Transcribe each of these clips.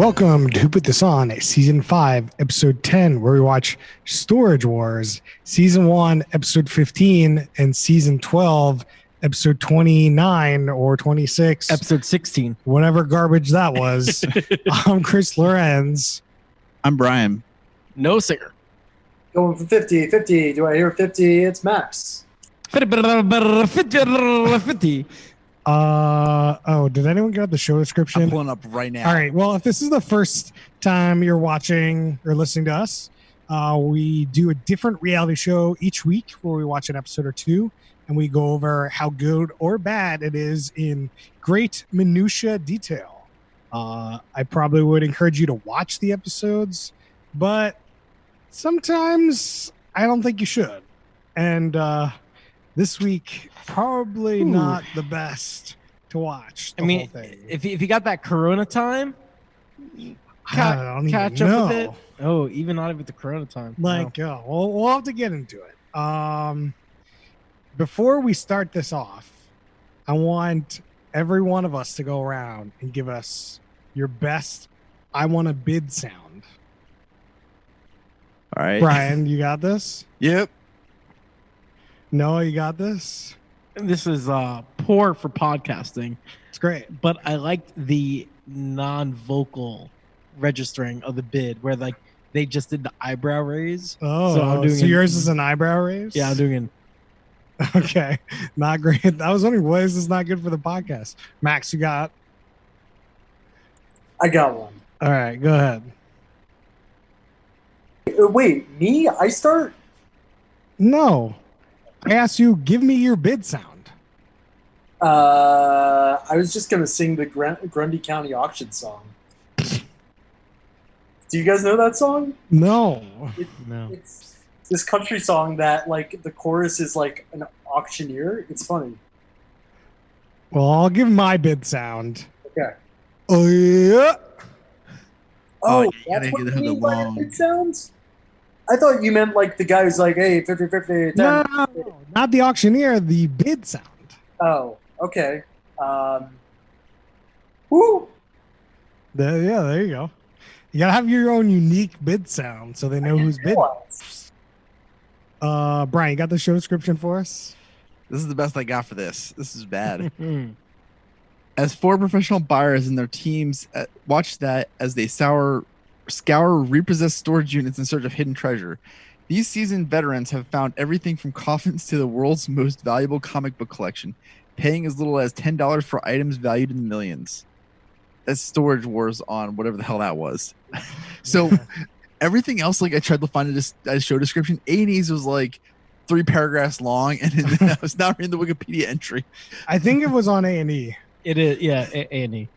Welcome to Who Put This On, Season 5, Episode 10, where we watch Storage Wars, Season 1, Episode 15, and Season 12, Episode 29 or 26. Episode 16. Whatever garbage that was. I'm Chris Lorenz. I'm Brian. No singer. Going for 50. 50. Do I hear 50? It's Max. 50. Did anyone get out the show description? I'm pulling up right now. All right. Well, if this is the first time you're watching or listening to us, we do a different reality show each week where we watch an episode or two and we go over how good or bad it is in great minutia detail. I probably would encourage you to watch the episodes, but sometimes I don't think you should. And this week, probably not the best to watch. I mean, if you got that Corona time, catch up with it. Oh, even not with the Corona time. We'll have to get into it. Before we start this off, I want every one of us to go around and give us your best I want a bid sound. All right. Brian, you got this? Yep. Noah, you got this? This is poor for podcasting. It's great. But I liked the non-vocal registering of the bid where like they just did the eyebrow raise. Oh, so yours is an eyebrow raise? Yeah, I'm doing it. Okay. Not great. I was wondering why is this not good for the podcast? Max, you got? I got one. All right, go ahead. Wait, me? I start? No. I asked you, give me your bid sound. I was just going to sing the Grundy County Auction song. Do you guys know that song? No. No. It's this country song that, like, the chorus is like an auctioneer. It's funny. Well, I'll give my bid sound. Okay. Oh, yeah. Oh, you that's gotta what get you the mean by long- bid sounds? I thought you meant like the guy who's like, hey, 50, 50, 10. No, not the auctioneer, the bid sound. Oh, okay. Woo! There you go. You gotta have your own unique bid sound so they know who's bidding. Brian, you got the show description for us? This is the best I got for this. This is bad. As four professional buyers and their teams watch that as they scour repossessed storage units in search of hidden treasure. These seasoned veterans have found everything from coffins to the world's most valuable comic book collection, paying as little as $10 for items valued in the millions. That's Storage Wars on whatever the hell that was. So everything else, like I tried to find a show description. A&E's was like 3 paragraphs long, and I was not reading the Wikipedia entry. I think it was on A&E. It is, yeah, A&E.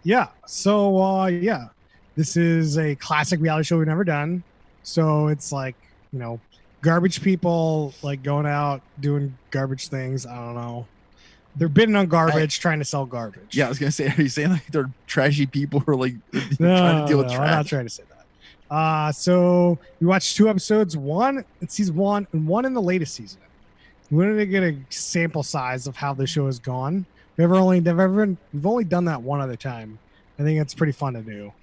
Yeah. So, yeah. This is a classic reality show we've never done. So it's like, garbage people like going out doing garbage things. I don't know. They're bidding on garbage, trying to sell garbage. Yeah, I was gonna say, are you saying like they're trashy people who are like trying to deal with trash? I'm not trying to say that. So we watched 2 episodes, one in season 1 and one in the latest season. We wanted to get a sample size of how the show has gone. We've only done that one other time. I think it's pretty fun to do.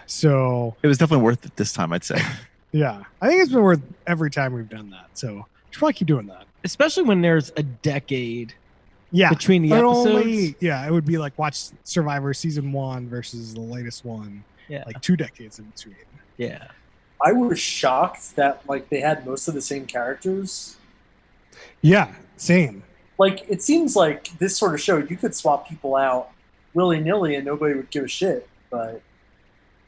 So It was definitely worth it this time, I'd say. yeah, I think it's been worth every time we've done that. So we should probably keep doing that. Especially when there's a decade Yeah, between the episodes. it would be like watch Survivor season 1 versus the latest one. Yeah. Like 2 decades in between. Yeah. I was shocked that like they had most of the same characters. Yeah, same. Like it seems like this sort of show you could swap people out willy-nilly and nobody would give a shit. But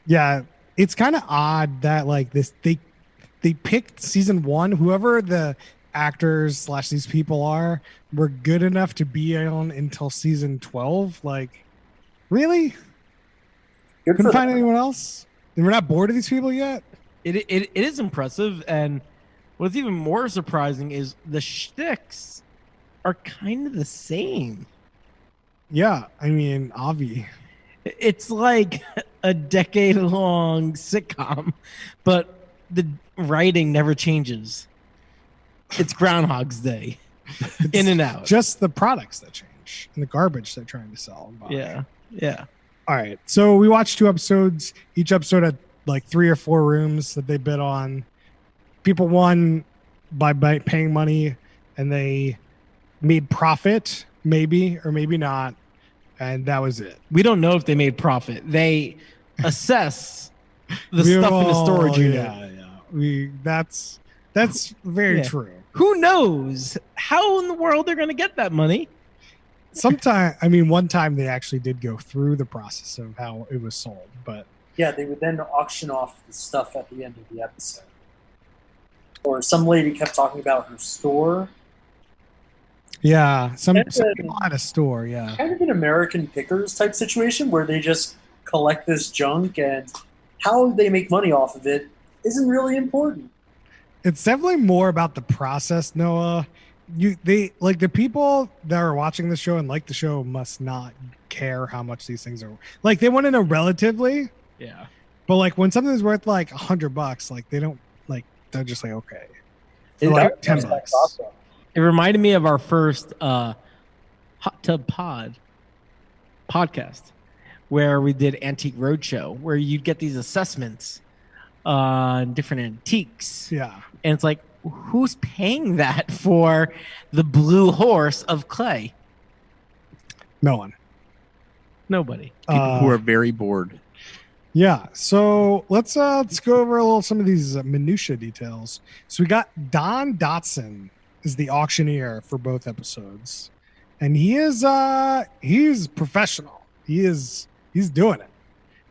Yeah, it's kind of odd that like this they picked season 1, whoever the actors / these people were good enough to be on until season 12. Like, really? good Couldn't for find them. anyone else? And we're not bored of these people yet? It is impressive, and what's even more surprising is the shticks are kind of the same. Yeah, I mean, Avi. It's like a decade-long sitcom, but the writing never changes. It's Groundhog's Day, in and out. Just the products that change and the garbage they're trying to sell. And buy. Yeah. All right. So we watched 2 episodes. Each episode had like 3 or 4 rooms that they bid on. People won by paying money, and they made profit, maybe or maybe not, and that was it. We don't know if they made profit. They assess the We stuff in the storage unit. Yeah. That's very Yeah. true. Who knows how in the world they're going to get that money? One time they actually did go through the process of how it was sold, but Yeah, they would then auction off the stuff at the end of the episode. Or some lady kept talking about her store. yeah, some That's a- people had a store. Yeah, Kind of an American Pickers type situation where they just collect this junk, and how they make money off of it isn't really important. it's definitely more about the process, Noah. They like the people that are watching the show and like the show must not care how much these things are. Like they want to know relatively, Yeah. but like when something's worth like $100, like they don't like. They're just like okay, It- or, like That- $10. that's awesome. It reminded me of our first Hot Tub podcast where we did Antique Roadshow, where you'd get these assessments on different antiques. Yeah, And it's like, who's paying that for the blue horse of clay? no one. Nobody. People who are very bored. Yeah, so let's go over a little some of these minutia details. So we got Don Dotson is the auctioneer for both episodes, and he's professional. He's doing it.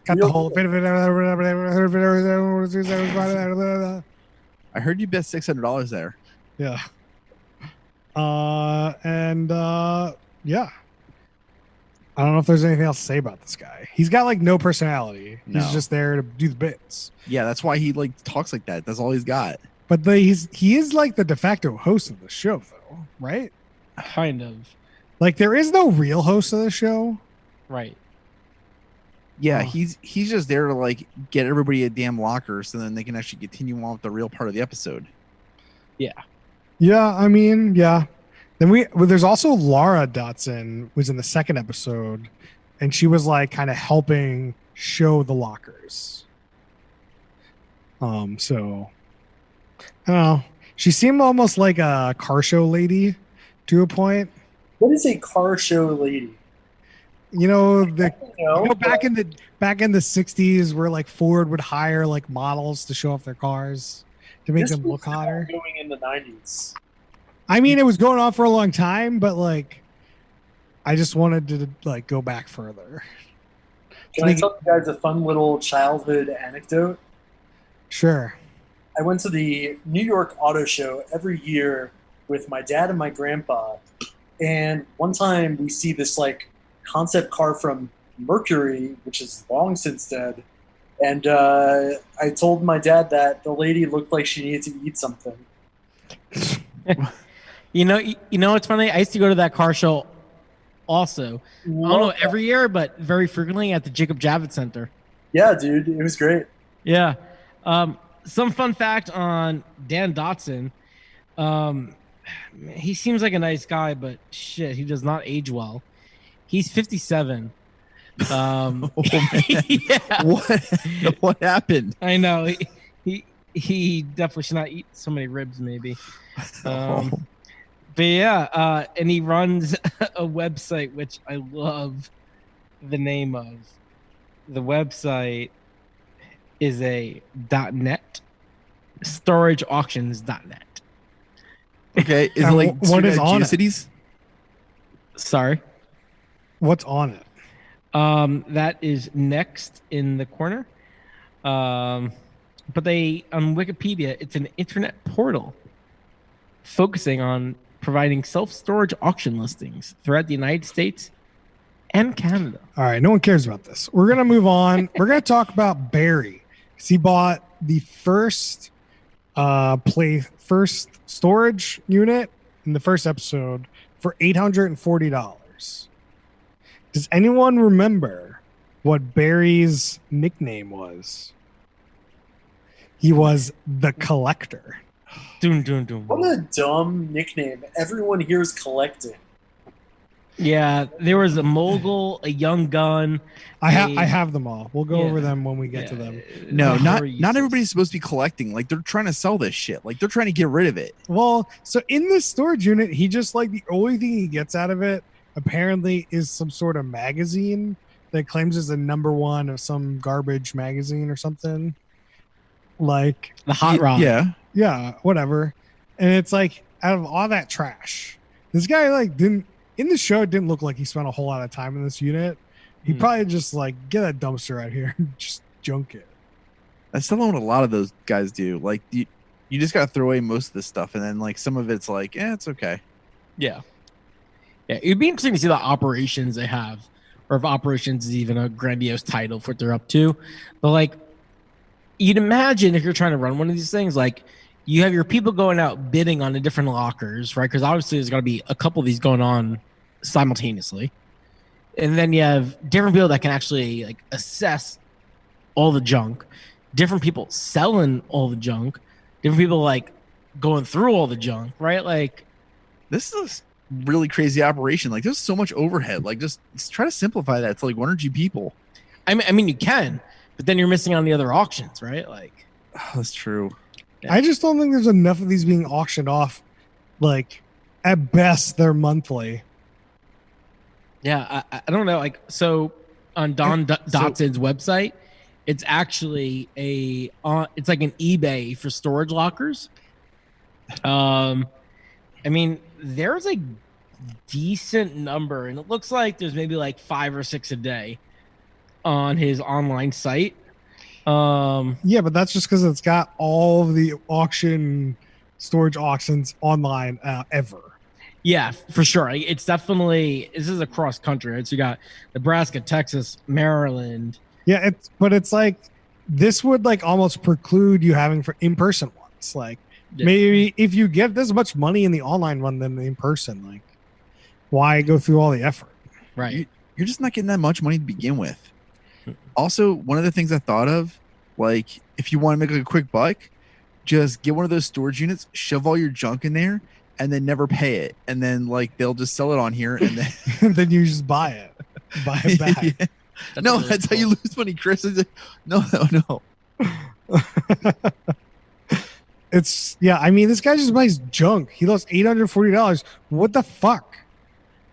Got the whole. I heard you bet $600 there. Yeah. Yeah. I don't know if there's anything else to say about this guy. He's got like no personality. He's No. just there to do the bits. Yeah, that's why he like talks like that. That's all he's got. But he is like the de facto host of the show, though, right? Kind of. Like there is no real host of the show. Right. Yeah, Oh. he's just there to like get everybody a damn locker so then they can actually continue on with the real part of the episode. Yeah, I mean, yeah. Then there's also Laura Dotson was in the second episode, and she was like kind of helping show the lockers. So I don't know. She seemed almost like a car show lady to a point. What is a car show lady? You know, back in the 60s where like Ford would hire like models to show off their cars to make them look hotter. Going in the 90s. I mean, it was going on for a long time, but like I just wanted to like go back further. Can I tell you guys a fun little childhood anecdote? Sure. I went to the New York Auto Show every year with my dad and my grandpa. And one time we see this like concept car from Mercury, which is long since dead. And I told my dad that the lady looked like she needed to eat something. You know, it's funny. I used to go to that car show also. I don't know every year, but very frequently at the Jacob Javits Center. Yeah, dude, it was great. Yeah. Some fun fact on Dan Dotson. He seems like a nice guy, but shit, he does not age well. He's 57. Oh, man. Yeah, What happened? I know. He definitely should not eat so many ribs, maybe. But yeah, and he runs a website which I love the name of. The website is a .net, storageauctions.net. Okay, is it And like what is on it? Geocities? Sorry. What's on it? That is next in the corner. But they on Wikipedia, it's an internet portal focusing on providing self-storage auction listings throughout the United States and Canada. All right, no one cares about this. We're gonna move on. We're gonna talk about Barry because he bought the first storage unit in the first episode for $840. Does anyone remember what Barry's nickname was? He was the Collector. Doom, doom, doom. What a dumb nickname. Everyone here is collecting. Yeah, there was a mogul, a young gun. I have them all. We'll go Yeah. over them when we get to them. No, They're not very not useless. everybody's supposed to be collecting. Like they're trying to sell this shit. Like they're trying to get rid of it. Well, so in this storage unit, he just like the only thing he gets out of it apparently is some sort of magazine that claims is the #1 of some garbage magazine or something. Like, the hot rod. Yeah. whatever. And it's like out of all that trash, this guy like didn't in the show. It didn't look like he spent a whole lot of time in this unit. He probably just like get a dumpster out here and just junk it. That's still what a lot of those guys do. Like you just gotta throw away most of this stuff, and then like some of it's like, it's okay. Yeah. It'd be interesting to see the operations they have, or if operations is even a grandiose title for what they're up to. But like, you'd imagine if you're trying to run one of these things, like you have your people going out bidding on the different lockers, right? Because obviously there's got to be a couple of these going on simultaneously. And then you have different people that can actually like assess all the junk, different people selling all the junk, different people like going through all the junk, right? Like, This is a really crazy operation. Like there's so much overhead. Like just try to simplify that to like 1 or 2 people. I mean, you can, but then you're missing on the other auctions, right? Like, Oh, that's true. Yeah. I just don't think there's enough of these being auctioned off. Like, at best, they're monthly. yeah, I don't know. Like, so on Don Dotson's website, it's actually it's like an eBay for storage lockers. I mean, there's a decent number, and it looks like there's maybe like 5 or 6 a day on his online site. Yeah, but that's just because it's got all of the storage auctions online ever. Yeah, for sure. It's definitely, this is across country, right? So you got Nebraska, Texas, Maryland. Yeah, it's like this would like almost preclude you having for in-person ones. Like Yeah. maybe if you get this much money in the online one than the in-person, like why go through all the effort? Right. You're just not getting that much money to begin with. Also, one of the things I thought of, like if you want to make like a quick buck, just get one of those storage units, shove all your junk in there, and then never pay it. And then like they'll just sell it on here and then And then you just buy it back. Yeah. No, really that's how you cool. lose money, Chris. It's like, no. It's I mean, this guy just buys junk. He lost $840. What the fuck?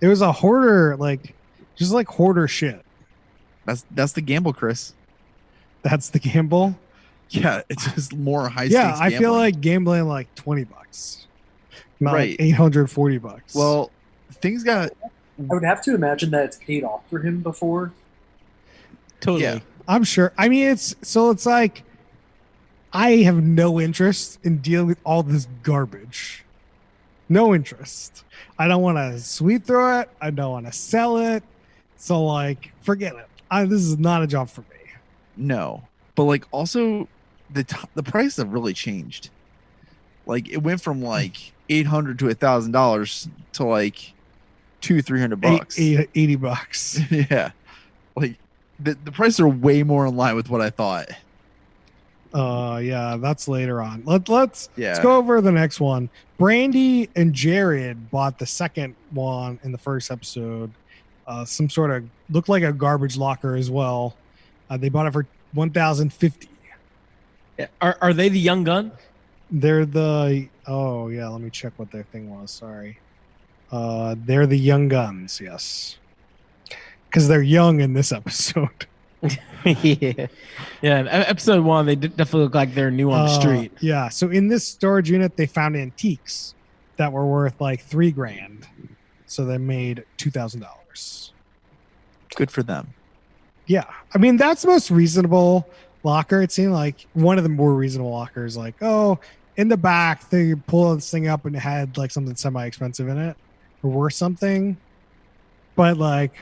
It was a hoarder, like just like hoarder shit. That's the gamble, Chris. That's the gamble. Yeah, it's just more high Yeah, stakes I feel gambling. like gambling like $20. Not Right. like $840. Well, things got I would have to imagine that it's paid off for him before. Totally. Yeah. I'm sure. I mean, it's like I have no interest in dealing with all this garbage. No interest. I don't want to sweep through it. I don't want to sell it. So like, forget it. This is not a job for me. no, but like also the prices have really changed. Like it went from like $800 to $1,000 to like $200-$300. $80. Yeah, like the prices are way more in line with what I thought. Yeah, that's later on. Let's Yeah, go over the next one. Brandy and Jared bought the second one in the first episode. Some sort of looked like a garbage locker as well. They bought it for $1,050. Are they the young gun? They're the let me check what their thing was. Sorry. They're the young guns, yes. Because they're young in this episode. Yeah. In episode 1, they definitely look like they're new on the street. Yeah. So in this storage unit, they found antiques that were worth like $3,000. So they made $2,000. good for them. Yeah. I mean, that's the most reasonable locker. It seemed like one of the more reasonable lockers, like, oh, in the back, they pull this thing up and it had like something semi-expensive in it or worth something. But like,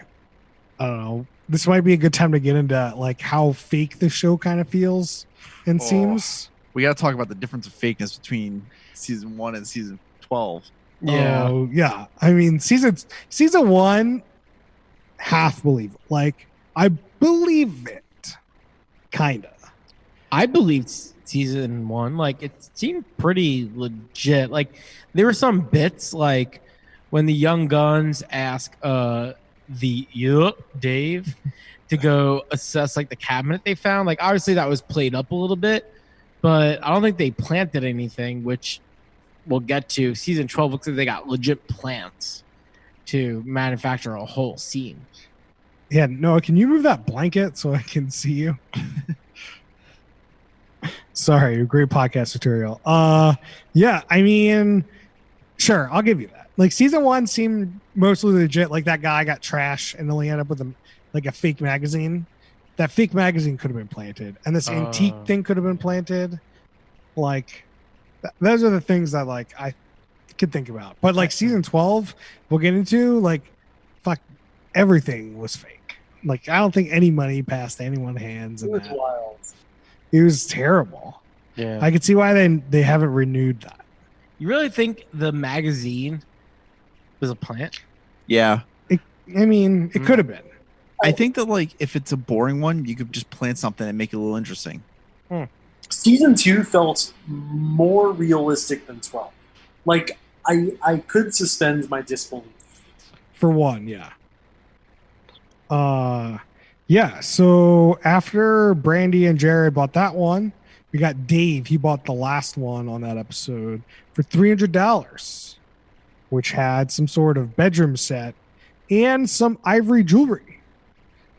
I don't know. This might be a good time to get into like how fake the show kind of feels and Oh. seems. We got to talk about the difference of fakeness between season 1 and season 12. Yeah. Oh, yeah. I mean, season 1, half believable. Like, I believe it, kinda. I believed season 1. Like, it seemed pretty legit. Like, there were some bits like when the Young Guns ask Dave to go assess like the cabinet they found. Like obviously that was played up a little bit, but I don't think they planted anything, which we'll get to. Season 12 looks like they got legit plants to manufacture a whole scene. Yeah, Noah, can you move that blanket so I can see you? Sorry, great podcast material. Yeah, I mean, sure, I'll give you that. Like season 1 seemed mostly legit. Like that guy got trash and only ended up with a fake magazine. That fake magazine could have been planted, and this antique thing could have been planted. Like, those are the things that like I could think about. But like season 12, we'll get into like, fuck, everything was fake. Like I don't think any money passed anyone's hands. It was wild. It was terrible. Yeah, I could see why they haven't renewed that. you really think the magazine was a plant? Yeah. I mean, it could have been. I think that like if it's a boring one, you could just plant something and make it a little interesting. Season 2 felt more realistic than 12. Like I could suspend my disbelief. For one, yeah. Yeah, so after Brandy and Jared bought that one, we got Dave. He bought the last one on that episode for $300, which had some sort of bedroom set and some ivory jewelry,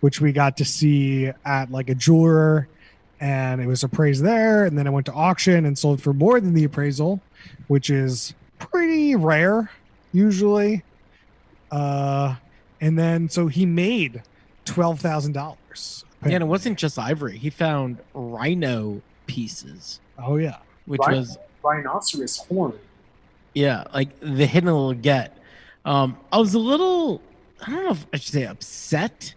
which we got to see at like a jeweler, and it was appraised there, and then it went to auction and sold for more than the appraisal, which is pretty rare usually. And then so he made $12,000. Yeah, and it wasn't just ivory. He found rhino pieces, Oh yeah. which Right. was Rhinoceros horn. yeah, like the hidden little get. I was a little, I don't know if I should say upset,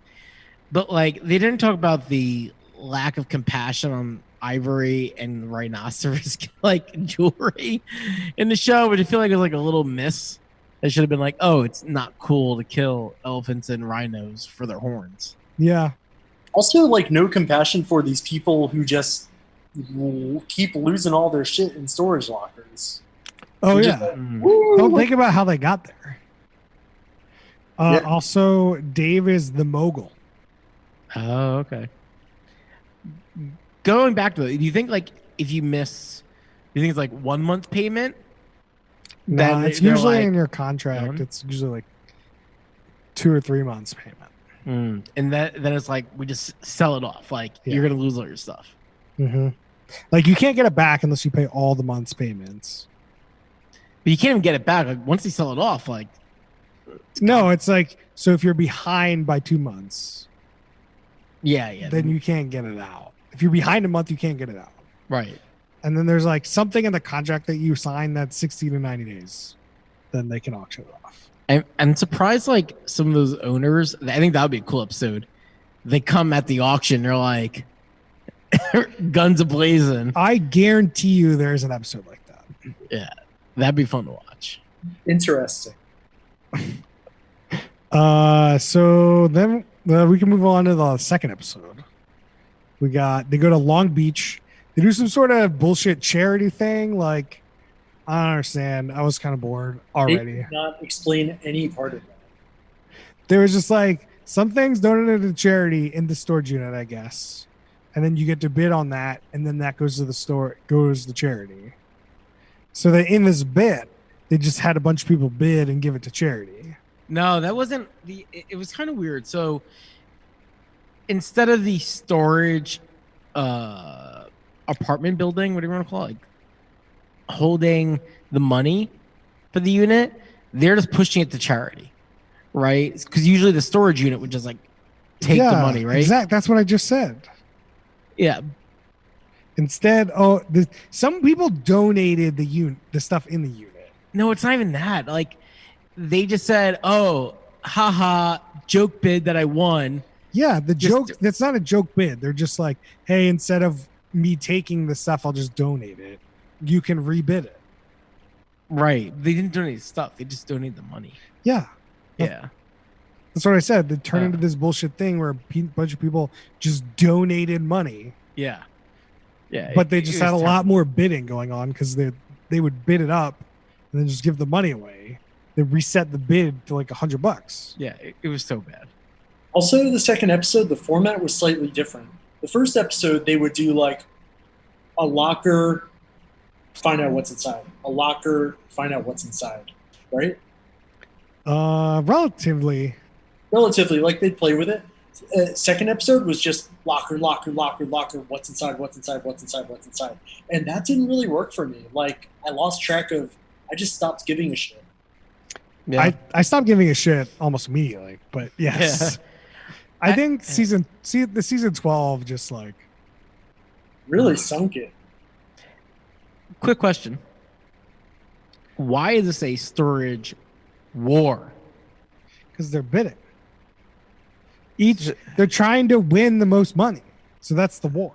but like they didn't talk about the lack of compassion on ivory and rhinoceros like jewelry in the show, which I feel like was like a little miss. They should have been like, oh, it's not cool to kill elephants and rhinos for their horns. Yeah. Also, like, no compassion for these people who just keep losing all their shit in storage lockers. Oh You yeah. just, like, Mm. woo, Don't think about how they got there. Yeah. Also, Dave is the mogul. Oh, okay. Going back to it, do you think like if you miss, do you think it's like 1 month payment? No, Then it's they're usually like, in your contract. done? It's usually like 2 or 3 months payment. And then it's like we just sell it off. Like Yeah. you're gonna lose all your stuff. Mm-hmm. Like you can't get it back unless you pay all the month's payments. But you can't even get it back. Like once they sell it off, like No, it's like, so if you're behind by 2 months, yeah. then you can't get it out. If you're behind a month, you can't get it out. right. And then there's like something in the contract that you sign that's 60 to 90 days. Then they can auction it off. I'm surprised like some of those owners, I think that would be a cool episode. They come at the auction, they're like guns ablazing. I guarantee you there's an episode like that. That'd be fun to watch. interesting. So then we can move on to the second episode. They go to Long Beach. They do some sort of bullshit charity thing. Like, I don't understand. I was kind of bored They already. did not explain any part of that. There was just like some things donated to charity in the storage unit, I guess. And then you get to bid on that, and then that goes to the store, goes to charity. So that in this bid, they just had a bunch of people bid and give it to charity. No, that wasn't the it was kind of weird. So instead of the storage apartment building, what do you want to call it? Like holding the money for the unit, they're just pushing it to charity. Right? Because usually the storage unit would just like take the money, right? Exactly. That's what I just said. Yeah. Instead, some people donated the stuff in the unit. No, it's not even that. Like they just said, "Oh, haha, joke bid that I won." Yeah, the Just- joke, that's not a joke bid. They're just like, hey, instead of me taking the stuff, I'll just donate it. You can rebid it. Right? They didn't donate stuff; they just donated the money. Yeah, Yeah. that's what I said. They turned Uh. into this bullshit thing where a bunch of people just donated money, Yeah. Yeah. but they it just was had a terrible. lot more bidding going on because they would bid it up and then just give the money away. they reset the bid to like $100. Yeah, it was so bad. Also, the second episode, the format was slightly different. The first episode, they would do like a locker, find out what's inside. A locker, find out what's inside. Right? Relatively. Like they'd play with it. Second episode was just locker, what's inside, and that didn't really work for me. Like I lost track of. I just stopped giving a shit. Yeah. I stopped giving a shit almost immediately, but yes. Yeah. I think season 12 just like Really sunk it. Quick question. Why is this a storage war? because they're bidding. They're trying to win the most money. So that's the war.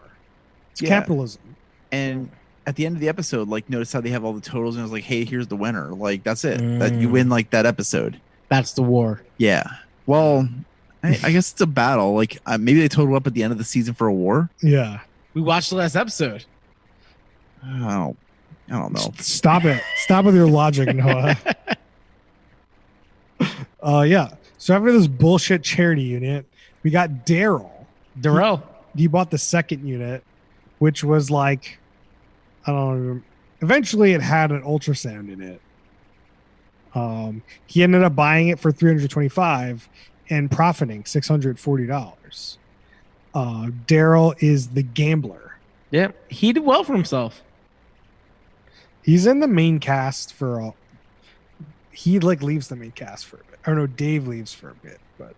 It's capitalism. And at the end of the episode, like, notice how they have all the totals, and it was like, hey, here's the winner. Like, that's it. That you win like that episode. That's the war. Yeah. Well, I guess it's a battle. Like, maybe they total up at the end of the season for a war. Yeah. We watched the last episode. I don't know. Stop it. Stop with your logic, Noah. Yeah. So after this bullshit charity unit, we got Daryl. He bought the second unit, which was like, I don't know. Eventually, it had an ultrasound in it. He ended up buying it for $325 and profiting $640. Daryl is the gambler. Yeah, he did well for himself. He's in the main cast for he like leaves the main cast for a bit. Or no, Dave leaves for a bit, but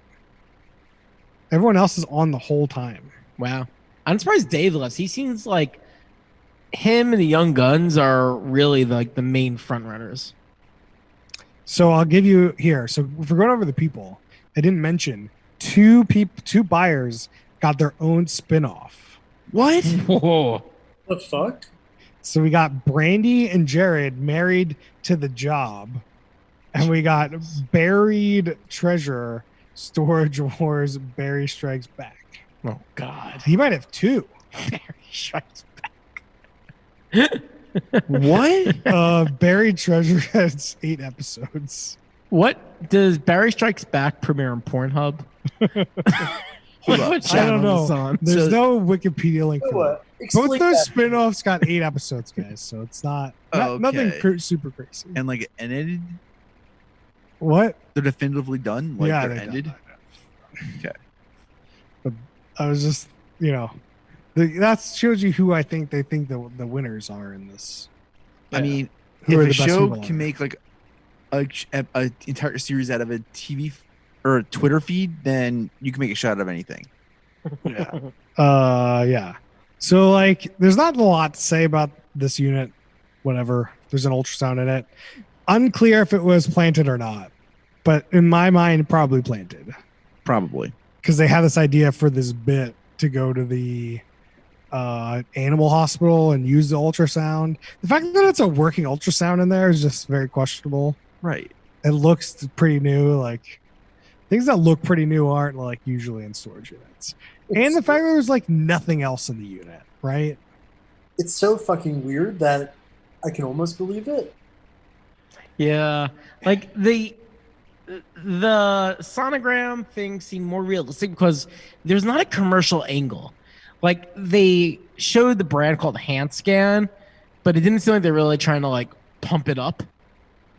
everyone else is on the whole time. Wow. I'm surprised Dave left. He seems like him and the Young Guns are really like the main front runners. So I'll give you here. So if we're going over the people, I didn't mention two buyers got their own spin-off. What? Whoa. The fuck? So we got Brandy and Jared married to the job. And we got Buried Treasure, Storage Wars, Barry Strikes Back. Oh, God. He might have two. Barry Strikes Back. What? Buried Treasure has 8 episodes. What does Barry Strikes Back premiere on Pornhub? Hold up. What I don't channel is know. on? There's no Wikipedia link for it. Explain Both those that. spin-offs got 8 episodes, guys. So it's not nothing Okay. super crazy. And like, and ended? What? They're definitively done? Like, Yeah, they're they ended? done. Okay. But I was just, that shows you who I think they think the winners are in this. I mean, Who are if a the best show people can on it. make like a entire series out of a TV or a Twitter feed, then you can make a shot out of anything. Yeah. So like, there's not a lot to say about this unit. Whatever. There's an ultrasound in it. Unclear if it was planted or not, but in my mind, probably planted Probably. because they had this idea for this bit to go to the animal hospital and use the ultrasound. The fact that it's a working ultrasound in there is just very questionable. Right. It looks pretty new. Like things that look pretty new aren't like usually in storage units. And the fact that there's like nothing else in the unit, right? It's so fucking weird that I can almost believe it. Yeah, like the sonogram thing seemed more realistic because there's not a commercial angle. Like they showed the brand called HandScan, but it didn't seem like they're really trying to like pump it up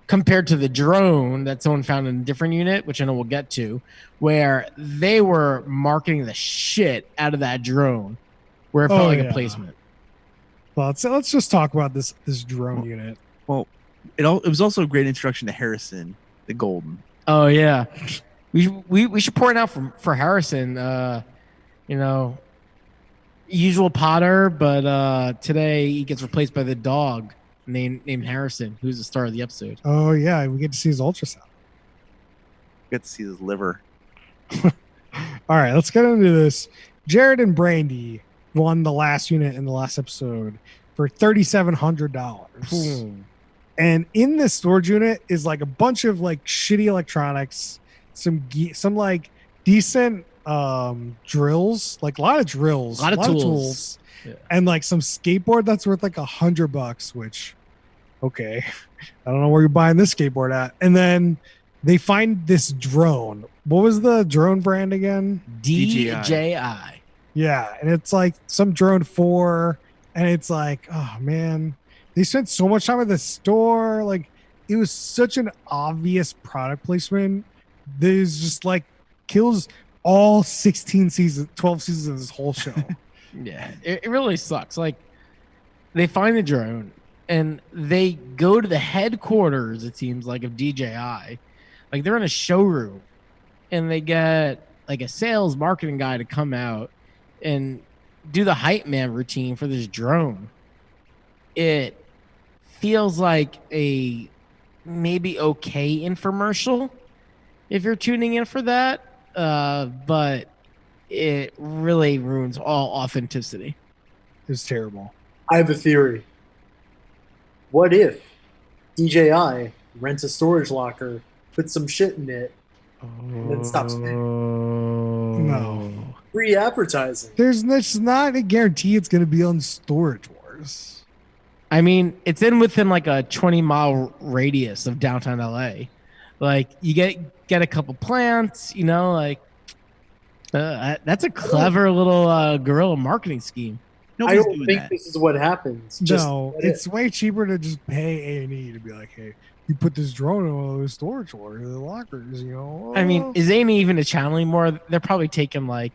compared to the drone that someone found in a different unit, which I know we'll get to, where they were marketing the shit out of that drone, where it felt like a placement. Well, let's just talk about this drone unit. Well, it was also a great introduction to Harrison, the Golden. Oh yeah, we should pour it out for Harrison. Usual Potter, but today he gets replaced by the dog named Harrison, who's the star of the episode. Oh yeah, we get to see his ultrasound. Get to see his liver. All right, let's get into this. Jared and Brandy won the last unit in the last episode for $3,700. And in this storage unit is like a bunch of like shitty electronics, some like decent drills, like a lot of A lot of tools. Yeah. and like some skateboard that's worth like $100, which okay, I don't know where you're buying this skateboard at. And then they find this drone. What was the drone brand again? DJI. Yeah, and it's like some drone 4, and it's like, oh man, they spent so much time at the store. Like, it was such an obvious product placement. There's just like kills all 16 seasons, 12 seasons of this whole show. Yeah, it really sucks. Like, they find the drone and they go to the headquarters, it seems like, of DJI. Like, they're in a showroom and they get like a sales marketing guy to come out and do the hype man routine for this drone. It feels like a maybe okay infomercial if you're tuning in for that, but it really ruins all authenticity. It was terrible. I have a theory. What if DJI rents a storage locker, puts some shit in it, and then stops paying? No. Free advertising. It's not a guarantee it's going to be on Storage Wars. I mean, it's within like a 20-mile radius of downtown LA. Like, you get a couple plants, you know, like that's a clever little guerrilla marketing scheme. I don't think this is what happens. No, it's way cheaper to just pay A&E to be like, hey, you put this drone on the storage or the lockers, you know. I mean, is A&E even a channel anymore? They're probably taking like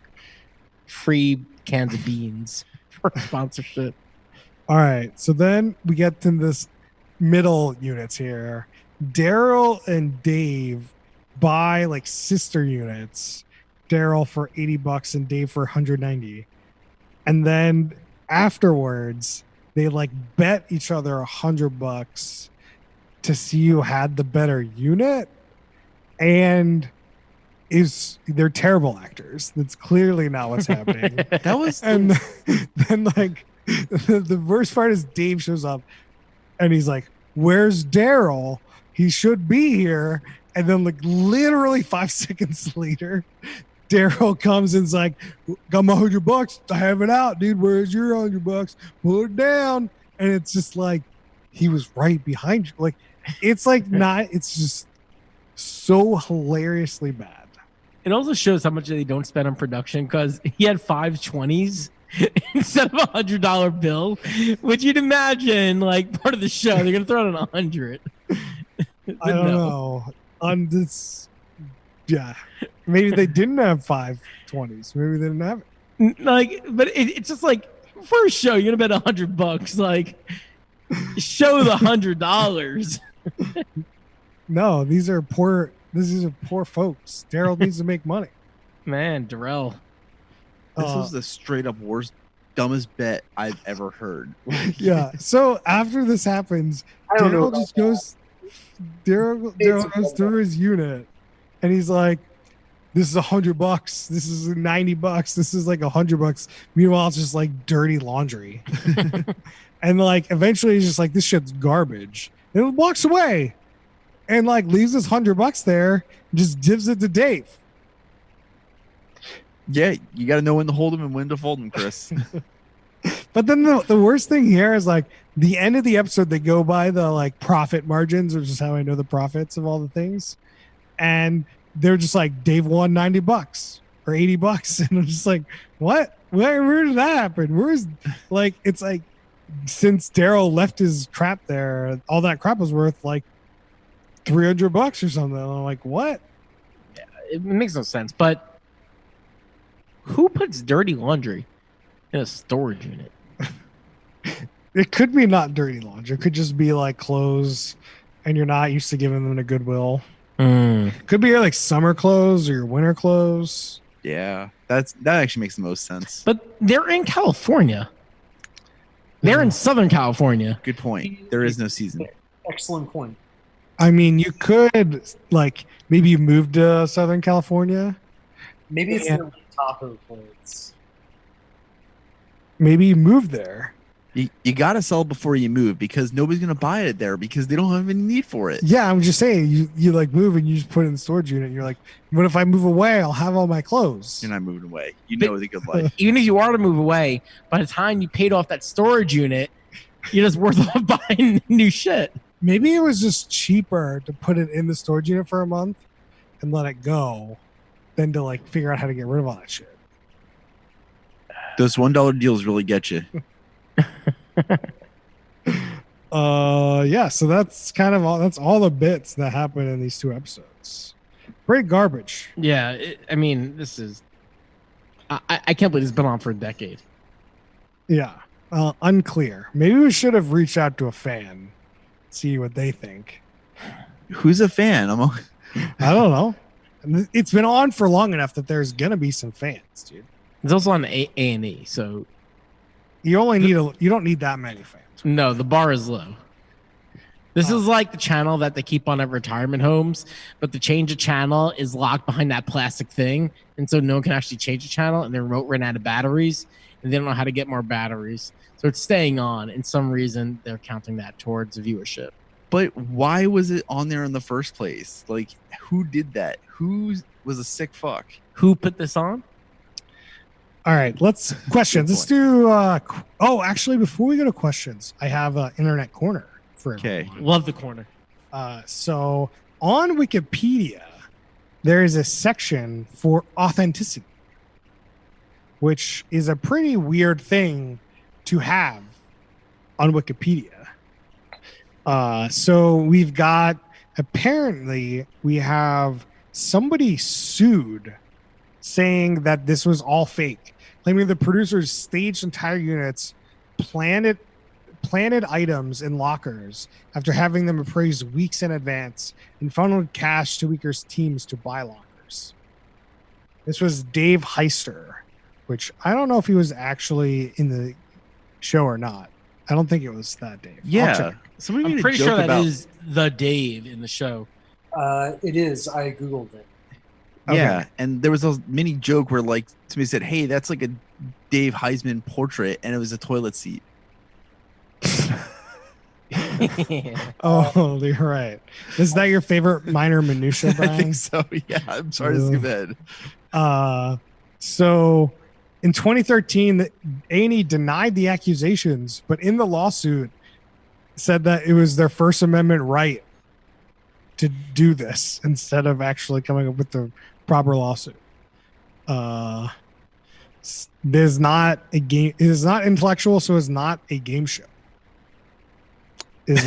free cans of beans for sponsorship. All right, so then we get to this middle units here. Daryl and Dave buy like sister units. Daryl for $80 and Dave for $190, and then afterwards they like bet each other $100 to see who had the better unit, and they're terrible actors. That's clearly not what's happening. That was And then like the worst part is Dave shows up and he's like, where's Daryl? He should be here. And then like literally 5 seconds later, Daryl comes and's like, got my $100. I have it out, dude. Where's your $100? Put it down. And it's just like, he was right behind you. Like, it's like not, it's just so hilariously bad. It also shows how much they don't spend on production, because he had 5 20s instead of $100 bill, which you'd imagine like part of the show they're gonna throw out 100. I don't know. On this, yeah, maybe they didn't have 5 20s. Maybe they didn't have it. Like, but it's just like, for a show you're gonna bet $100. Like, show the $100. No, these are poor. These are poor folks. Daryl needs to make money. Man, Darrell. This was the straight up worst, dumbest bet I've ever heard. Yeah. So after this happens, I don't know Daryl just goes. Daryl goes through his unit, and he's like, "This is $100. This is $90. This is like $100." Meanwhile, it's just like dirty laundry. And like eventually, he's just like, "This shit's garbage," and he walks away, and like leaves his $100 there, and just gives it to Dave. Yeah, you got to know when to hold them and when to fold them, Chris. But then the worst thing here is like the end of the episode, they go by the like profit margins, which is how I know the profits of all the things. And they're just like, Dave won $90 or $80. And I'm just like, what? Where did that happen? Where's like, it's like, since Daryl left his crap there, all that crap was worth like $300 or something. I'm like, what? Yeah, it makes no sense. But who puts dirty laundry in a storage unit? It could be not dirty laundry. It could just be like clothes, and you're not used to giving them to Goodwill. Could be your like summer clothes or your winter clothes. Yeah, that actually makes the most sense. But they're in California. They're in Southern California. Good point. There is no season. Excellent point. I mean, you could like maybe you move to Southern California. Maybe it's Yeah. the Tahoe plates. Maybe you move there. You got to sell before you move, because nobody's going to buy it there because they don't have any need for it. Yeah, I'm just saying you like move and you just put it in the storage unit. And you're like, what if I move away? I'll have all my clothes. You're not moving away. You know the good life. Even if you are to move away, by the time you paid off that storage unit, You're just worth off buying new shit. Maybe it was just cheaper to put it in the storage unit for a month and let it go than to like figure out how to get rid of all that shit. Those $1 deals really get you. Yeah, so that's kind of all the bits that happen in these 2 episodes. Pretty garbage. Yeah, I mean, this is. I can't believe it's been on for a decade. Yeah, unclear. Maybe we should have reached out to a fan, see what they think. Who's a fan? I don't know. It's been on for long enough that there's gonna be some fans, dude. It's also on A&E, so You only need you don't need that many fans. no, the bar is low. This is like the channel that they keep on at retirement homes, but the change of channel is locked behind that plastic thing, and so no one can actually change the channel, and their remote ran out of batteries, and they don't know how to get more batteries. So it's staying on, and some reason they're counting that towards viewership. But why was it on there in the first place? Like, who did that? Who was a sick fuck? Who put this on? All right, let's questions. Let's do. Actually, before we go to questions, I have internet corner for Okay. everyone. Love the corner. So on Wikipedia, there is a section for authenticity, which is a pretty weird thing to have on Wikipedia. So we've got apparently we have somebody sued saying that this was all fake, claiming the producers staged entire units, planted items in lockers after having them appraised weeks in advance, and funneled cash to weaker teams to buy lockers. This was Dave Heister, which I don't know if he was actually in the show or not. I don't think it was that Dave. I'll Yeah. check. Somebody I'm made a pretty joke sure that about, is the Dave in the show. It is. I googled it. Yeah, Okay. and there was a mini joke where like somebody said, "Hey, that's like a Dave Heisman portrait," and it was a toilet seat. Oh, you're right. Is that your favorite minor minutia, I Brian? think so. Yeah, I'm sorry to skip ahead. So in 2013, the A&E denied the accusations, but in the lawsuit said that it was their First Amendment right to do this instead of actually coming up with the proper lawsuit. There's not a game. It is not intellectual, so it's not a game show.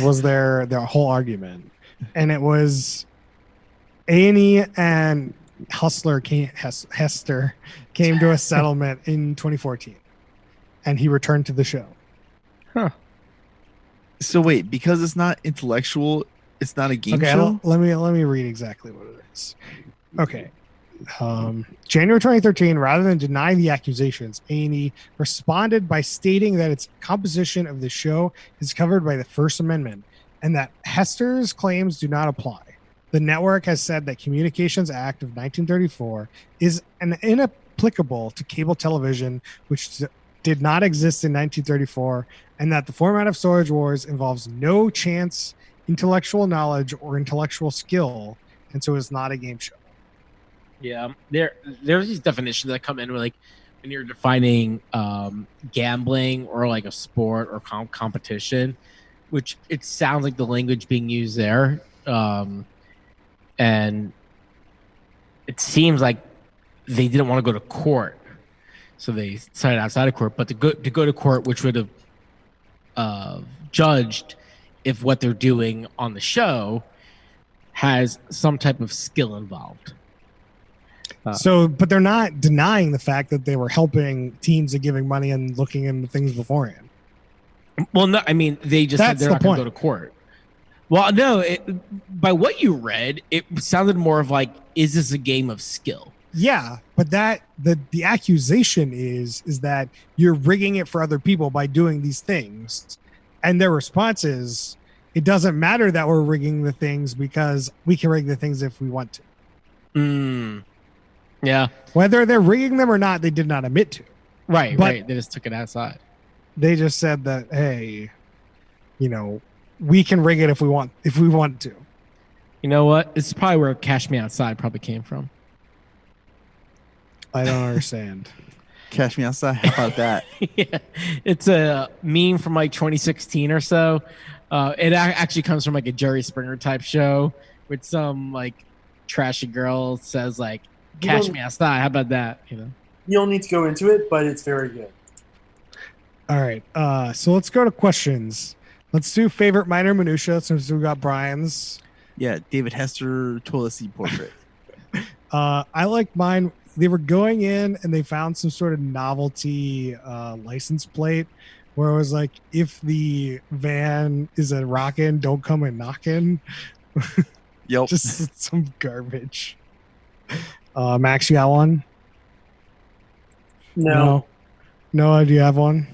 Was their whole argument, and it was A&E and Hester came to a settlement in 2014, and he returned to the show. So wait, because it's not intellectual, it's not a game Okay, show. let me read exactly what it is. Okay. January 2013, rather than deny the accusations, A&E responded by stating that its composition of the show is covered by the First Amendment and that Hester's claims do not apply. The network has said that Communications Act of 1934 is inapplicable to cable television, which did not exist in 1934, and that the format of Storage Wars involves no chance, intellectual knowledge, or intellectual skill, and so it's not a game show. Yeah, there's these definitions that come in where, like, when you're defining gambling or like a sport or competition, which it sounds like the language being used there, and it seems like they didn't want to go to court, so they decided outside of court. But to go to court, which would have judged if what they're doing on the show has some type of skill involved. But they're not denying the fact that they were helping teams and giving money and looking into things beforehand. Well, no, I mean, they just said That's they're the not going to point. go to court. Well, no, by what you read, it sounded more of like, is this a game of skill? Yeah, but the accusation is that you're rigging it for other people by doing these things, and their response is, it doesn't matter that we're rigging the things because we can rig the things if we want to. Yeah, Whether they're rigging them or not, they did not admit to. right. But- They just took it outside. They just said that, hey, we can rig it if we want to. You know what? It's probably where "Cash Me Outside" probably came from. I don't understand. Cash Me Outside. How about that? Yeah, it's a meme from like 2016 or so. Actually comes from like a Jerry Springer type show with some like trashy girl says like You "Cash don't- me outside." How about that? You know. You don't need to go into it, but it's very good. All right. So let's go to questions. Let's do favorite minor minutia since we got Brian's. Yeah, David Hester toilet seat portrait. I like mine. They were going in and they found some sort of novelty license plate where it was like, if the van is a rockin', don't come and knockin'. Yep. Just some garbage. Max, you got one? No. No, do you have one?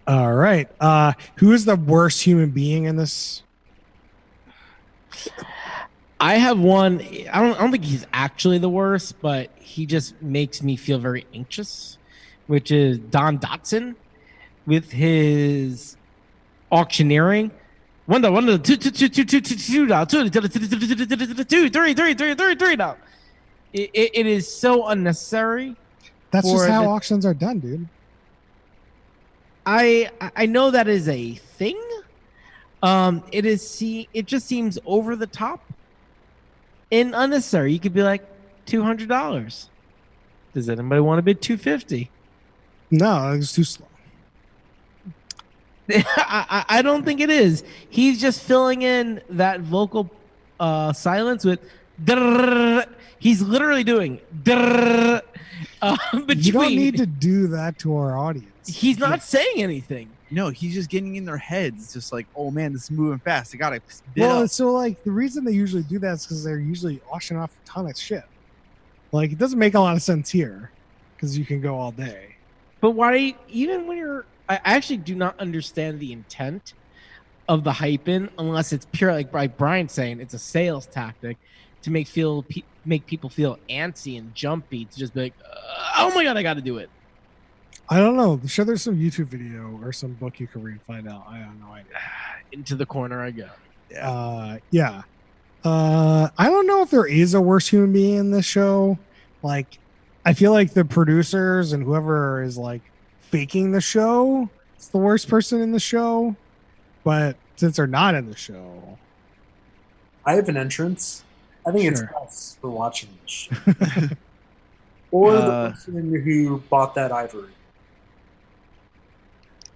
All right. Who is the worst human being in this? I have one. I don't think he's actually the worst, but he just makes me feel very anxious, which is Don Dotson with his auctioneering. One, two, three now. It is so unnecessary. That's just For how the- auctions are done, dude. I know that is a thing. It just seems over the top and unnecessary. You could be like $200. Does anybody want to bid $250? No, it's too slow. I don't think it is. He's just filling in that vocal silence with. He's literally doing. You don't Between. need to do that to our audience. He's not saying anything. No, he's just getting in their heads. It's just like, oh man, this is moving fast. I gotta bid Well, up. so like the reason they usually do that is because they're usually auctioning off a ton of shit. Like it doesn't make a lot of sense here because you can go all day. But why, even when you're, I actually do not understand the intent of the hype in unless it's pure, like Brian's saying, it's a sales tactic to make people feel antsy and jumpy to just be like, oh my God, I got to do it. I don't know. I'm sure there's some YouTube video or some book you can read and find out. I have no idea. Into the corner I go. Yeah. I don't know if there is a worse human being in this show. Like, I feel like the producers and whoever is like faking the show is the worst person in the show. But since they're not in the show, I have an entrance. I think Sure. it's us for watching this show. Or the person who bought that ivory.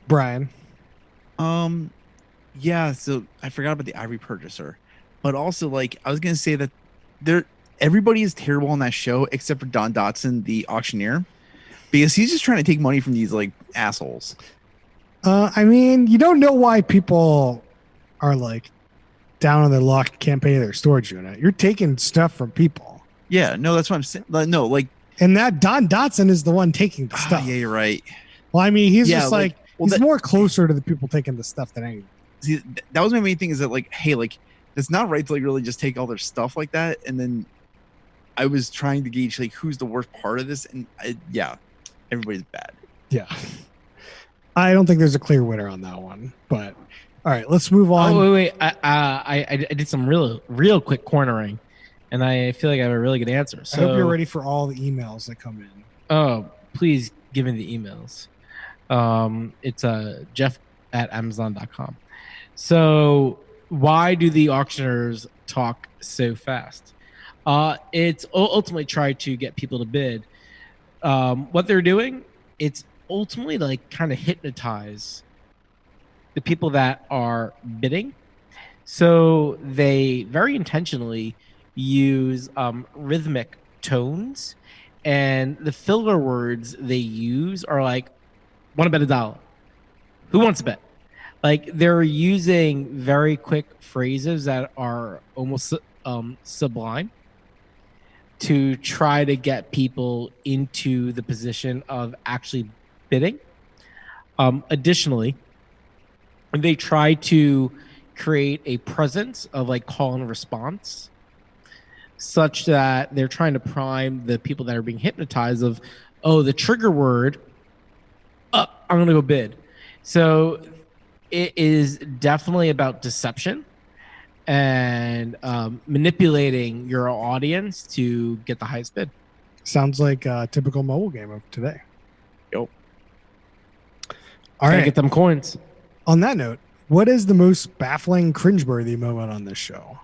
Brian. Yeah, so I forgot about the ivory purchaser. But also, like, I was gonna say that everybody is terrible on that show except for Don Dotson, the auctioneer. Because he's just trying to take money from these like assholes. I mean, you don't know why people are like down on their luck, can't pay their storage unit. You're taking stuff from people. Yeah, no, that's what I'm saying. No, like, And that Don Dotson is the one taking the stuff. yeah, you're right. Well, I mean, he's Yeah, just like well, he's that- more closer to the people taking the stuff than anyone. See, that was my main thing is that like, hey, like, it's not right to like really just take all their stuff like that. And then I was trying to gauge like who's the worst part of this, and yeah, everybody's bad. Yeah. I don't think there's a clear winner on that one. But all right, let's move on. Oh, wait. I did some real quick cornering and I feel like I have a really good answer. I So, hope you're ready for all the emails that come in. Oh, please give me the emails. It's jeff@amazon.com. So why do the auctioneers talk so fast? It's ultimately try to get people to bid. What they're doing, it's ultimately like kind of hypnotize the people that are bidding. So they very intentionally use rhythmic tones, and the filler words they use are like, "Want to bet $1? Who wants to bet?" Like they're using very quick phrases that are almost sublime to try to get people into the position of actually bidding. Additionally, they try to create a presence of like call and response such that they're trying to prime the people that are being hypnotized of, oh, the trigger word, I'm going to go bid. So it is definitely about deception and manipulating your audience to get the highest bid. Sounds like a typical mobile game of today. Yep. All Gotta right. get them coins. On that note, what is the most baffling, cringeworthy moment on this show?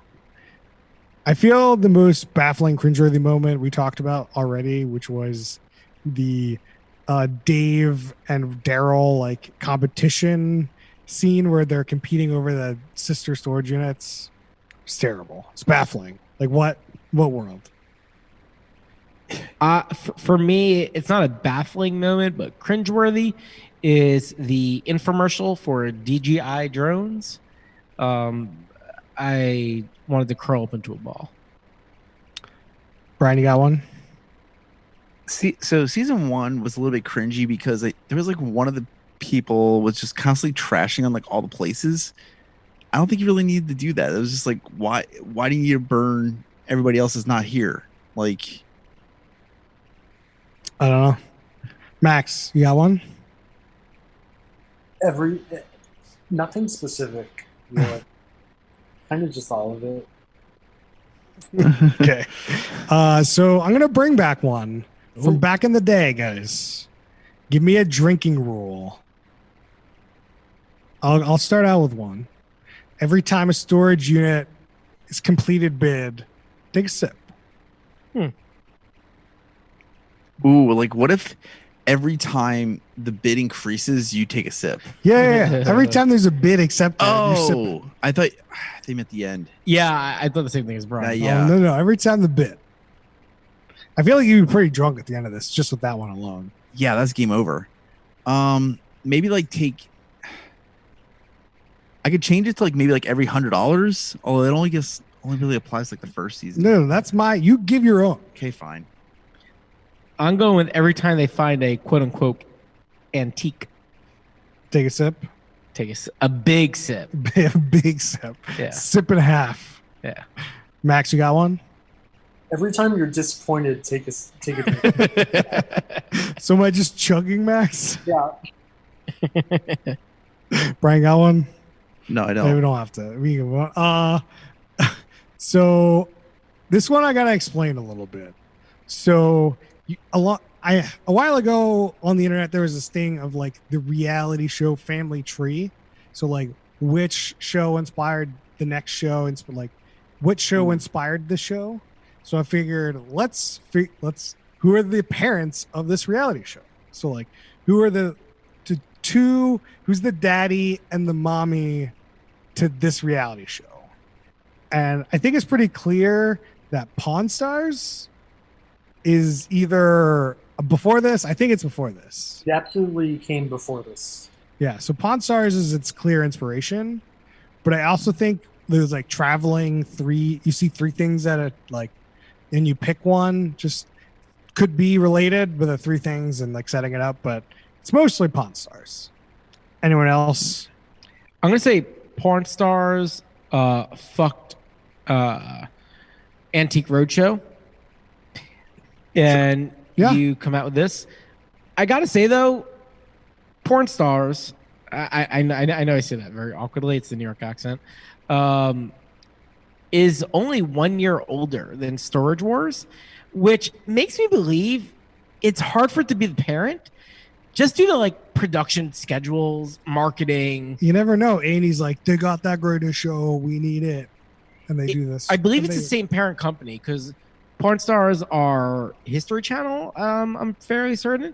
I feel the most baffling, cringeworthy moment we talked about already, which was the Dave and Daryl like competition scene where they're competing over the sister storage units. It's terrible. It's baffling. Like what world? For me, it's not a baffling moment, but cringeworthy is the infomercial for DJI drones. I wanted to curl up into a ball. Brian, you got one? So season 1 was a little bit cringy because there was like one of the people was just constantly trashing on like all the places. I don't think you really needed to do that. It was just like, why do you need to burn everybody else is not here? Like, I don't know. Max, you got one? Nothing specific. Really. Kind of just all of it. Okay. So I'm gonna bring back one from back in the day, guys. Give me a drinking rule. I'll start out with one. Every time a storage unit is completed bid, take a sip. ooh, like what if every time the bid increases, you take a sip? Yeah. Every time there's a bid accepted, you sip it. Oh, I thought they meant the end. Yeah, I thought the same thing as Brian. Yeah. Oh, no. Every time the bid. I feel like you'd be pretty drunk at the end of this, just with that one alone. Yeah, that's game over. Maybe like I could change it to like maybe like every $100. Although it only really applies like the first season. No, that's you give your own. Okay, fine. I'm going with every time they find a quote unquote antique, Take a sip. take a big sip. Big sip. Yeah. Sip and a half. Yeah. Max, you got one? Every time you're disappointed, take a So am I just chugging, Max? yeah. Brian got one? No, I Maybe don't. we don't have to. We can, so this one I gotta explain a little bit. So a while ago on the internet there was this thing of like the reality show Family Tree. So like which show inspired the next show, and like what show inspired the show. So I figured let's who are the parents of this reality show? So like who are who's the daddy and the mommy to this reality show? And I think it's pretty clear that Pawn Stars is either before this. I think it's before this. It absolutely came before this. Yeah. So Pawn Stars is its clear inspiration. But I also think there's like traveling you see three things that are like, and you pick one, just could be related with the three things and like setting it up, but it's mostly Pawn Stars. Anyone else? I'm gonna say Porn Stars fucked Antique Roadshow, and Yeah. you come out with this. I gotta say though, Porn Stars. I know I say that very awkwardly. It's the New York accent. Is only 1 year older than Storage Wars, which makes me believe it's hard for it to be the parent, just due to like production schedules, marketing. You never know. A&E's like, they got that greatest show. We need it. And they do this. I believe And it's the same parent company because Porn Stars are History Channel. I'm fairly certain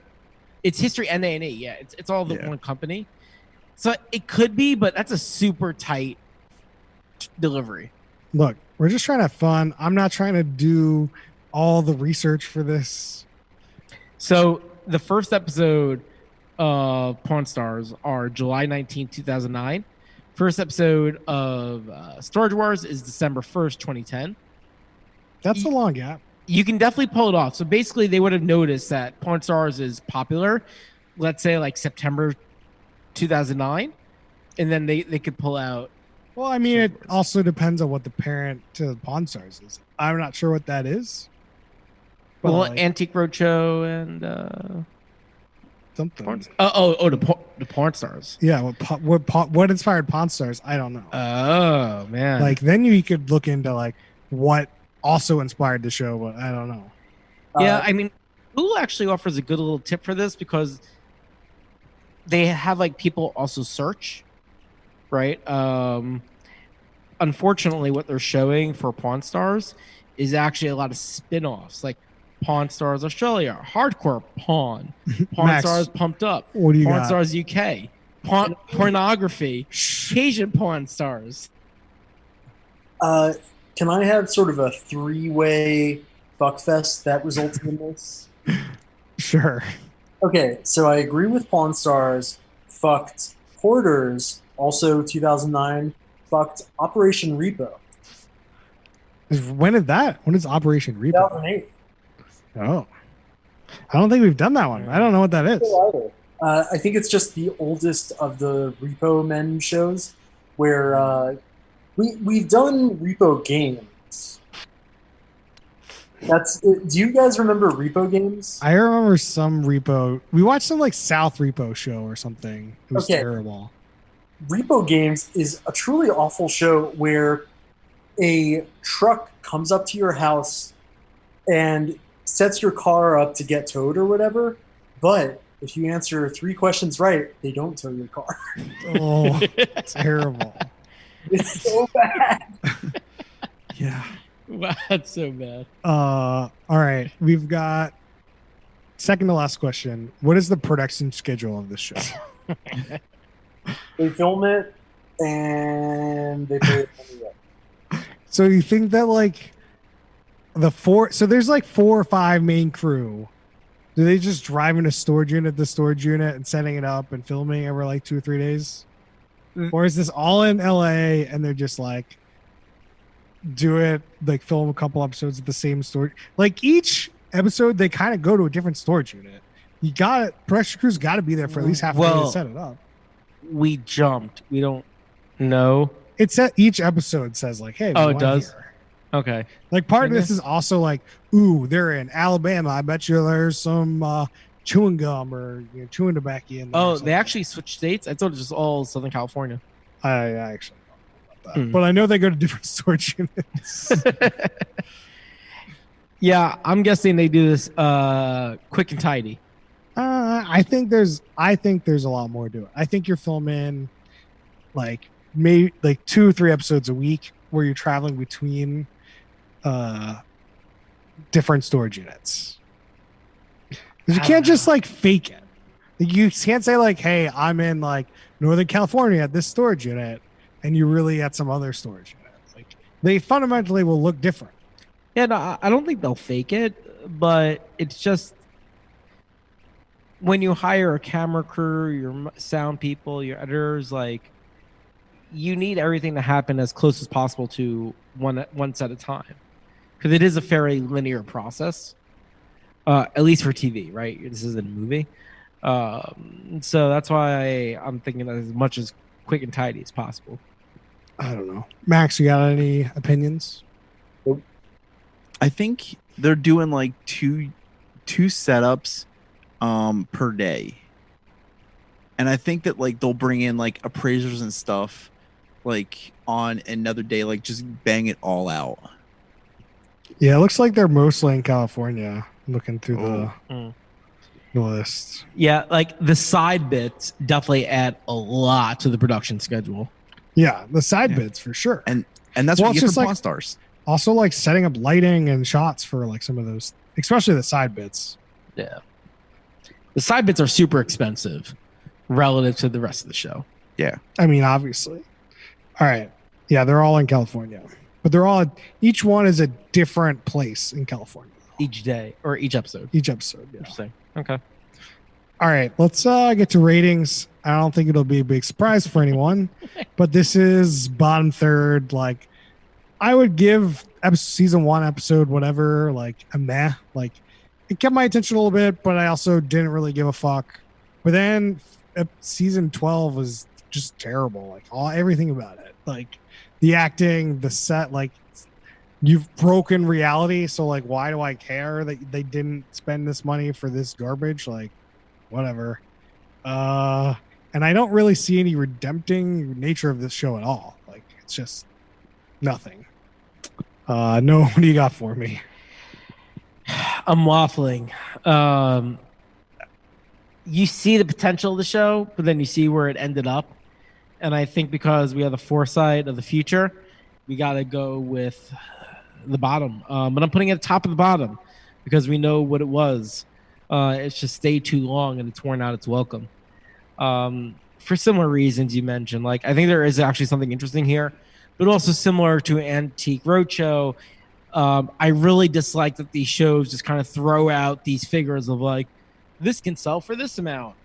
it's History and A&E. Yeah, it's all the one company. So it could be, but that's a super tight delivery. Look, we're just trying to have fun. I'm not trying to do all the research for this. So the first episode of Pawn Stars are July 19, 2009. First episode of Storage Wars is December 1st, 2010. That's a long gap. You can definitely pull it off. So basically, they would have noticed that Pawn Stars is popular, let's say like September 2009, and then they could pull out. Well, I mean, it also depends on what the parent to Pawn Stars is. I'm not sure what that is. But Well, like, Antique Roadshow and something. the Porn Stars. Yeah, what inspired Pawn Stars? I don't know. Oh man! Like then you could look into like what also inspired the show, but I don't know. Yeah, I mean, Hulu actually offers a good little tip for this because they have like people also search, right? Unfortunately, what they're showing for Pawn Stars is actually a lot of spin-offs, like Pawn Stars Australia, Hardcore Pawn, Pawn Max, Stars Pumped Up, what do you Pawn got? Stars UK, Pornography, Cajun Pawn Stars. Can I have sort of a three-way fuckfest that results in this? Sure. Okay, so I agree with Pawn Stars. Fucked Hoarders, also 2009. Fucked Operation Repo, When is Operation Repo? 2008. Oh, I don't think we've done that one. I don't know what that is. I think it's just the oldest of the Repo Men shows, where we've done Repo Games. Do you guys remember Repo Games? I remember some Repo. We watched some like South Repo show or something. It was Okay. terrible. Repo Games is a truly awful show where a truck comes up to your house and sets your car up to get towed or whatever, but if you answer 3 questions right, they don't tow your car. Oh, terrible. It's so bad. Yeah. Wow, that's so bad. All right. We've got second to last question. What is the production schedule of this show? They film it and they pay it anyway. So you think that like so there's like 4 or 5 main crew. Do they just drive in a storage unit to storage unit and setting it up and filming over like 2 or 3 days? Or is this all in LA and they're just like do it, like film a couple episodes at the same storage? Like each episode they kind of go to a different storage unit. You got it. Production crew's got to be there for at least half a day to set it up. We jumped. We don't know. It's at each episode says like, hey, Oh, it does? here. Okay. Like part of Okay. this is also like, ooh, they're in Alabama. I bet you there's some chewing gum or chewing tobacco in there. or Oh, something. they actually switched states? I thought it was just all Southern California. I actually don't know about that. Hmm. But I know they go to different storage units. Yeah, I'm guessing they do this quick and tidy. I think there's a lot more to it. I think you're filming like maybe like 2 or 3 episodes a week where you're traveling between different storage units. 'Cause you can't just like fake it. You can't say like, hey, I'm in like Northern California at this storage unit and you're really at some other storage unit. Like they fundamentally will look different. Yeah, no, I don't think they'll fake it, but it's just when you hire a camera crew, your sound people, your editors, like you need everything to happen as close as possible to once at a time, because it is a fairly linear process, at least for TV, right? This is a movie, so that's why I'm thinking as much as quick and tidy as possible. I don't know. Max, you got any opinions? I think they're doing like two setups per day. And I think that like they'll bring in like appraisers and stuff like on another day, like just bang it all out. Yeah, it looks like they're mostly in California. Looking through the list. Yeah, like the side bits definitely add a lot to the production schedule. Yeah, the side Yeah. bits for sure. And that's Well, what it's you get just from like- Pawn Stars. Also, like setting up lighting and shots for like some of those, especially the side bits. Yeah. The side bits are super expensive relative to the rest of the show. I mean, obviously. All right. Yeah, they're all in California, but each one is a different place in California. Each day or each episode. Each episode. Yeah. Interesting. Okay. All right, let's get to ratings. I don't think it'll be a big surprise for anyone, but this is bottom third. Like, I would give season 1 episode whatever, like a meh. Like, it kept my attention a little bit, but I also didn't really give a fuck. But then season 12 was just terrible. Like everything about it, like the acting, the set, like you've broken reality. So like, why do I care that they didn't spend this money for this garbage? Like, whatever. And I don't really see any redempting nature of this show at all. Like, it's just nothing. No, what do you got for me? I'm waffling. You see the potential of the show, but then you see where it ended up. And I think because we have the foresight of the future, we got to go with the bottom. But I'm putting it at the top of the bottom because we know what it was. It's just stayed too long and it's worn out its welcome. For similar reasons you mentioned. Like, I think there is actually something interesting here, but also similar to Antique Roadshow. I really dislike that these shows just kind of throw out these figures of like, this can sell for this amount.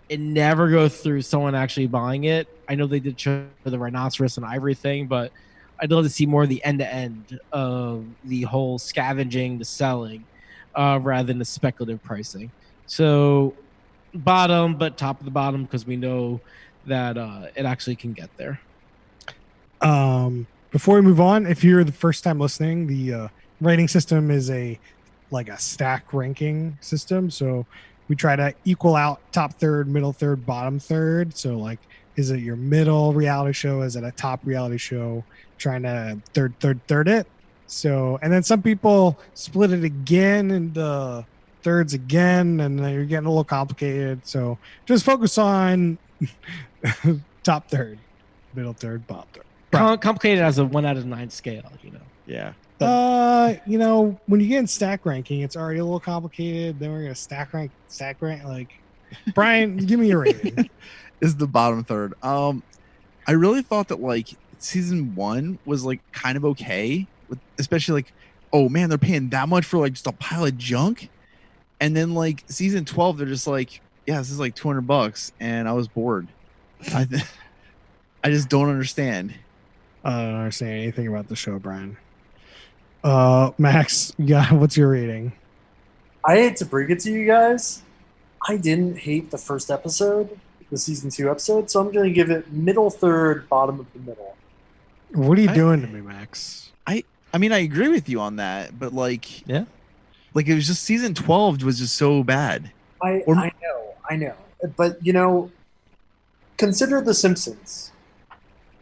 It never go through someone actually buying it. I know they did show the rhinoceros and ivory thing, but I'd love to see more of the end-to-end of the whole scavenging, the selling, rather than the speculative pricing. So bottom, but top of the bottom because we know that it actually can get there. Before we move on, if you're the first time listening, the rating system is a stack ranking system. So we try to equal out top third, middle third, bottom third. So like, is it your middle reality show? Is it a top reality show? Trying to third it. So, and then some people split it again into thirds again, and then you're getting a little complicated. So just focus on top third, middle third, bottom third. Complicated as a 1 out of 9 scale, Yeah. When you get in stack ranking, it's already a little complicated. Then we're gonna stack rank. Like, Brian, give me your rating. Is the bottom third. I really thought that like season 1 was like kind of okay, especially like, oh man, they're paying that much for like just a pile of junk, and then like season 12, they're just like, yeah, this is like $200, and I was bored. I just don't understand. I don't understand anything about the show, Brian. Max, what's your rating? I hate to break it to you guys. I didn't hate the first episode, the season 2 episode, so I'm going to give it middle third, bottom of the middle. What are you doing to me, Max? I mean, I agree with you on that, but like, Yeah, like it was just season 12 was just so bad. I know, but consider The Simpsons.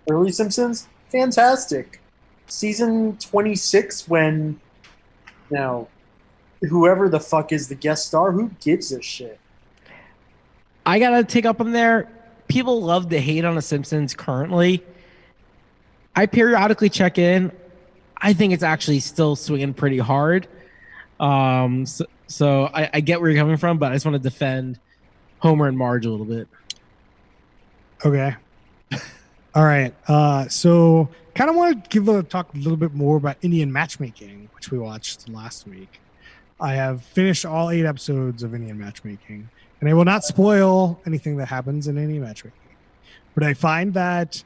Early Simpsons, fantastic. Season 26, when whoever the fuck is the guest star, who gives a shit? I gotta take up on there. People love to hate on The Simpsons currently. I periodically check in. I think it's actually still swinging pretty hard. So I get where you're coming from, but I just want to defend Homer and Marge a little bit. Okay. All right. So kind of want to talk a little bit more about Indian matchmaking, which we watched last week. I have finished all 8 episodes of Indian matchmaking, and I will not spoil anything that happens in Indian matchmaking. But I find that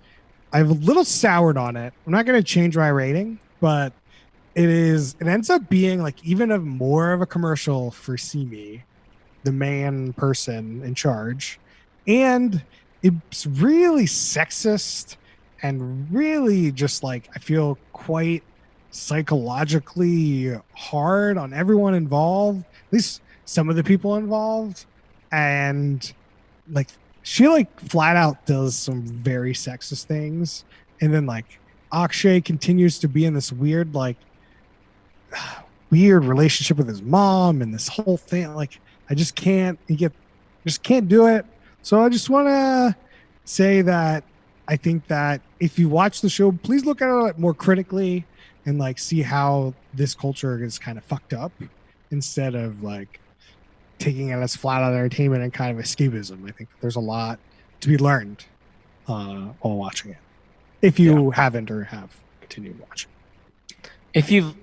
I've a little soured on it. I'm not going to change my rating, but it ends up being like even more of a commercial for Simi, the main person in charge, and it's really sexist and really just like, I feel quite psychologically hard on everyone involved, at least some of the people involved. And like, she like flat out does some very sexist things. And then like Akshay continues to be in this weird relationship with his mom and this whole thing. Like, I just can't do it. So I just want to say that I think that if you watch the show, please look at it more critically and like see how this culture is kind of fucked up instead of like taking it as flat out entertainment and kind of escapism. I think there's a lot to be learned while watching it. If you haven't or have continued watching. If you've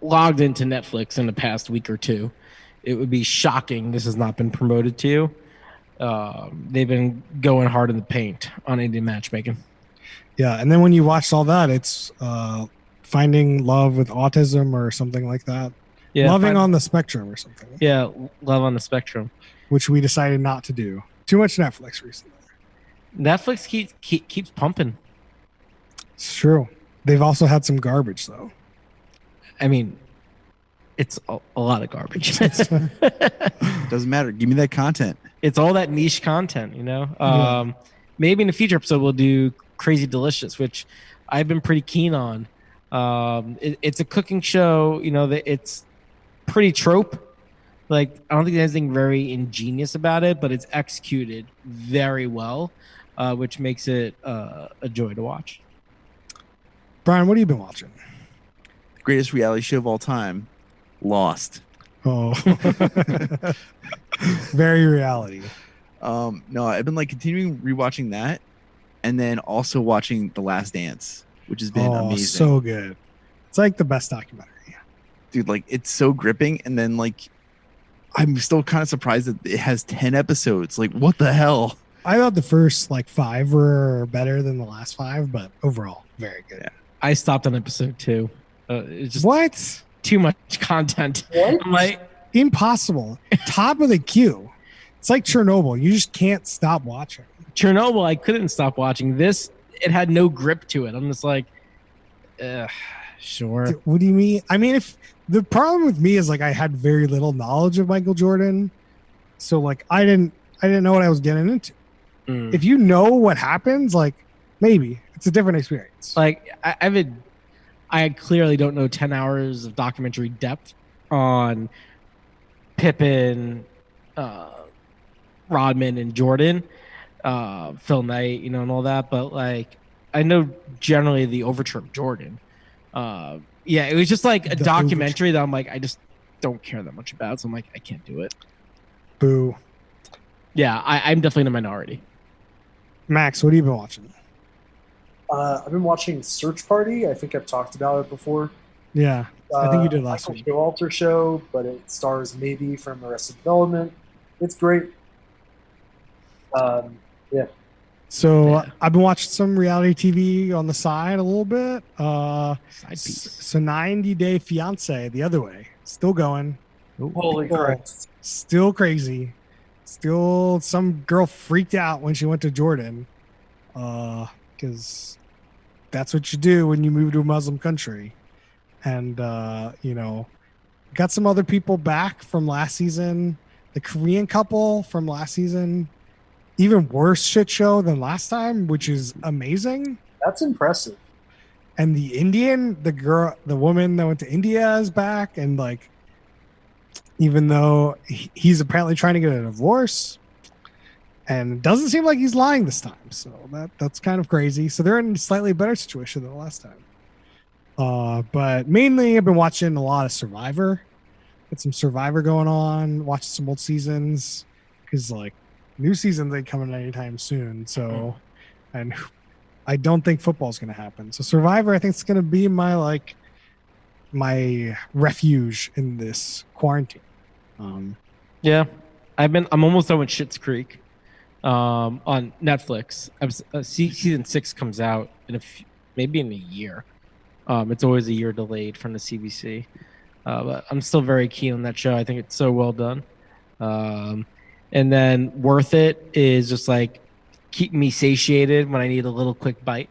logged into Netflix in the past week or two, it would be shocking this has not been promoted to you. They've been going hard in the paint on Indian matchmaking. Yeah, and then when you watch all that, it's Finding Love with Autism or something like that. Yeah, Loving on the Spectrum or something. Yeah, Love on the Spectrum, which we decided not to do. Too much Netflix recently. Netflix keeps pumping. It's true. They've also had some garbage though. I mean, it's a lot of garbage. Doesn't matter. Give me that content. It's all that niche content, Maybe in a future episode we'll do Crazy Delicious, which I've been pretty keen on. It's a cooking show, it's pretty trope, Like, I don't think there's anything very ingenious about it, but it's executed very well, which makes it a joy to watch. Brian, what have you been watching? The greatest reality show of all time, Lost. Oh, very reality. No, I've been like continuing rewatching that, and then also watching The Last Dance, which has been amazing. So good. It's like the best documentary. Dude, like it's so gripping, and then like I'm still kind of surprised that it has 10 episodes. Like, what the hell? I thought the first like 5 were better than the last 5, but overall, very good. Yeah. I stopped on episode 2. It's just What? too much content. What? I'm like, Impossible. Top of the queue. It's like Chernobyl. You just can't stop watching. Chernobyl, I couldn't stop watching. This, it had no grip to it. I'm just like, sure. What do you mean? I mean, if the problem with me is like I had very little knowledge of Michael Jordan, so like I didn't know what I was getting into. Mm. If you know what happens, like maybe it's a different experience. Like, I clearly don't know 10 hours of documentary depth on Pippen, Rodman, and Jordan, Phil Knight, and all that. But like, I know generally the overture of Jordan. Yeah, it was just like a documentary that I'm like, I just don't care that much about. So I'm like, I can't do it. Boo. Yeah, I'm definitely in a minority. Max, what have you been watching? I've been watching Search Party. I think I've talked about it before. Yeah, I think you did last Michael week. Showalter show, but it stars Maybe from Arrested Development. It's great. Yeah. So Yeah. I've been watching some reality TV on the side a little bit. Side piece. So 90 Day Fiance, the other way, still going, Holy crap. still crazy, still some girl freaked out when she went to Jordan, because that's what you do when you move to a Muslim country, and got some other people back from last season. The Korean couple from last season, even worse shit show than last time, which is amazing. That's impressive. And the Indian, the woman that went to India is back, and like, even though he's apparently trying to get a divorce, and it doesn't seem like he's lying this time, so that's kind of crazy. So they're in a slightly better situation than the last time. But mainly I've been watching a lot of Survivor. Got some Survivor going on, watching some old seasons, because like new seasons ain't coming anytime soon. So, and I don't think football's going to happen. So Survivor, I think, is going to be my refuge in this quarantine. Yeah, I'm almost done with Schitt's Creek, on Netflix. Season 6 comes out maybe in a year. It's always a year delayed from the CBC, but I'm still very keen on that show. I think it's so well done. And then Worth It is just like keep me satiated when I need a little quick bite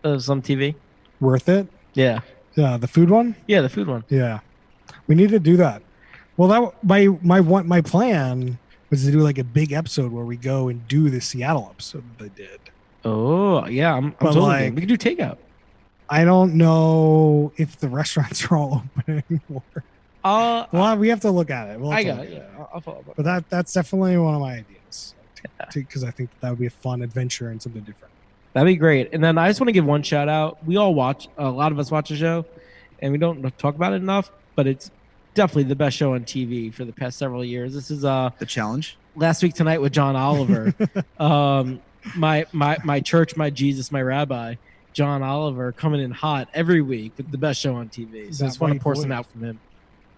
of some TV. Worth It? Yeah, The food one? yeah, the food one. Yeah. We need to do that. Well, my plan was to do like a big episode where we go and do the Seattle episode that they did. Oh yeah, I'm But, totally like, game. We can do takeout. I don't know if the restaurants are all open anymore. Well, we have to look at it. We'll have I to got look it. at Yeah, I'll follow up. But that's definitely one of my ideas, because I think that would be a fun adventure and something different. That'd be great. And then I just want to give one shout out. We all watch, a lot of us watch the show, and we don't talk about it enough, but it's definitely the best show on TV for the past several years. This is The Challenge. Last Week Tonight with John Oliver. My church, my Jesus, my rabbi, John Oliver, coming in hot every week with the best show on TV. So I just want to pour some out from him.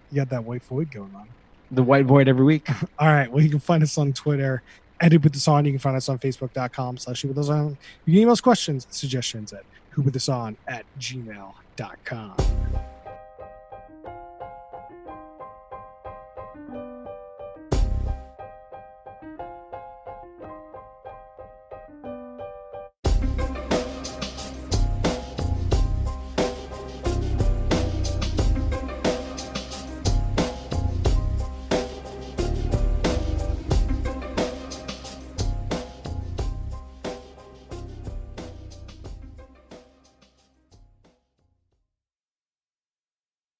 You got that white void going on. The White Void every week. All right. Well, you can find us on Twitter at Who Put This On. You can find us on Facebook.com/WhoPutThisOn. You can email us questions and suggestions at WhoPutThisOn@gmail.com.